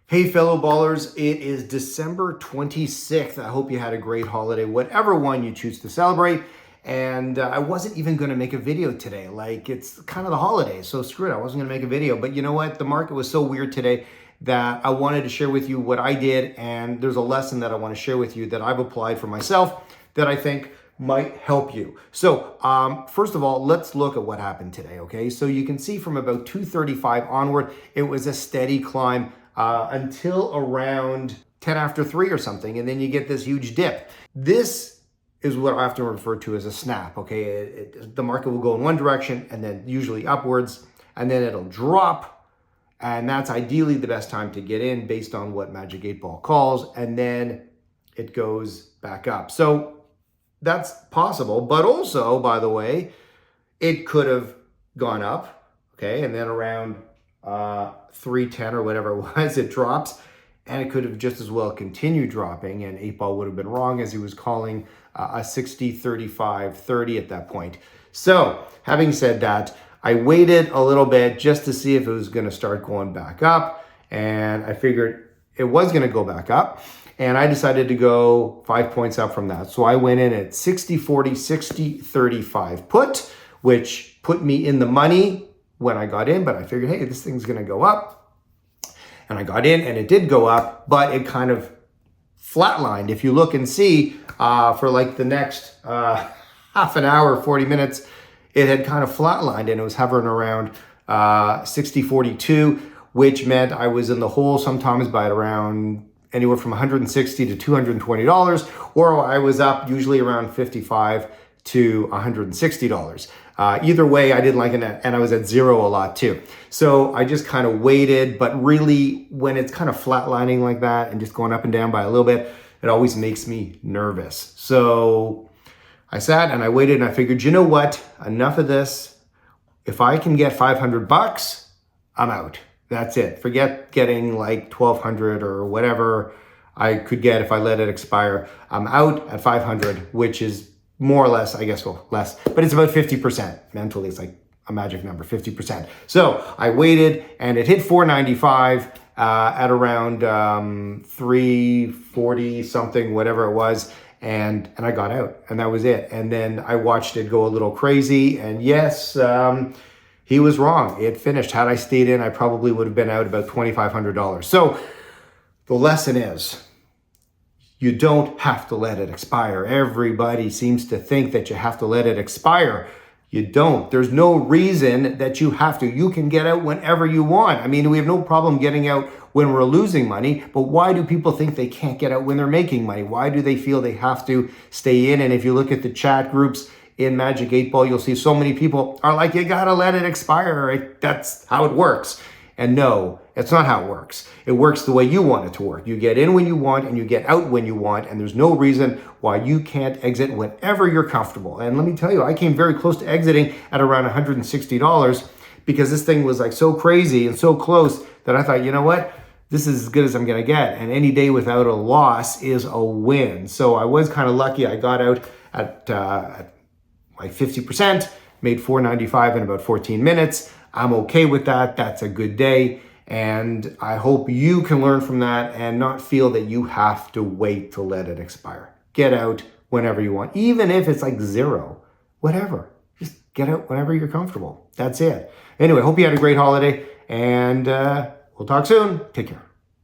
Hey fellow ballers, it is December 26th. I hope you had a great holiday, whatever one you choose to celebrate. And I wasn't even going to make a video today. Like, it's kind of the holidays, so screw it. I wasn't going to make a video. But you know what? The market was so weird today that I wanted to share with you what I did. And there's a lesson that I want to share with you that I've applied for myself that I think might help you. So first of all, let's look at what happened today, okay? So you can see from about 235 onward, it was a steady climb until around 10 after 3 or something, and then you get this huge dip. This is what I often refer to as a snap, okay? The market will go in one direction and then usually upwards, and then it'll drop, and that's ideally the best time to get in based on what Magic 8 Ball calls, and then it goes back up. So that's possible, but also, by the way, it could have gone up, okay, and then around 310 or whatever it was, it drops, and it could have just as well continued dropping, and 8 Ball would have been wrong as he was calling a 60, 35, 30 at that point. So having said that, I waited a little bit just to see if it was going to start going back up, and I figured it was going to go back up, and I decided to go 5 points up from that. So I went in at 60, 40, 60, 35 put, which put me in the money when I got in, but I figured, hey, this thing's going to go up. And I got in and it did go up, but it kind of flatlined. If you look and see for like the next half an hour, 40 minutes, it had kind of flatlined and it was hovering around 60.42, which meant I was in the hole sometimes by around anywhere from $160 to $220, or I was up usually around $55 to $160. Either way, I didn't like it, and I was at zero a lot too. So I just kind of waited, but really when it's kind of flatlining like that and just going up and down by a little bit, it always makes me nervous. So I sat and I waited and I figured, you know what? Enough of this. If I can get $500, I'm out. That's it. Forget getting like 1,200 or whatever I could get if I let it expire. I'm out at 500, which is more or less, I guess, well, less, but it's about 50%. Mentally, it's like a magic number, 50%. So I waited and it hit 495 at around 340 something, whatever it was. And I got out and that was it. And then I watched it go a little crazy. And yes, he was wrong. It finished. Had I stayed in, I probably would have been out about $2,500. So the lesson is, you don't have to let it expire. Everybody seems to think that you have to let it expire. You don't. There's no reason that you have to. You can get out whenever you want. I mean, we have no problem getting out when we're losing money, but why do people think they can't get out when they're making money? Why do they feel they have to stay in? And if you look at the chat groups in Magic 8 Ball, you'll see so many people are like, you gotta let it expire. Right? That's how it works. And no, it's not how it works. It works the way you want it to work. You get in when you want and you get out when you want, and there's no reason why you can't exit whenever you're comfortable. And let me tell you, I came very close to exiting at around $160 because this thing was like so crazy and so close that I thought, you know what? This is as good as I'm gonna get. And any day without a loss is a win. So I was kind of lucky. I got out at like 50%, made $495 in about 14 minutes. I'm okay with that. That's a good day. And I hope you can learn from that and not feel that you have to wait to let it expire. Get out whenever you want, even if it's like zero, whatever. Just get out whenever you're comfortable. That's it. Anyway, hope you had a great holiday and we'll talk soon. Take care.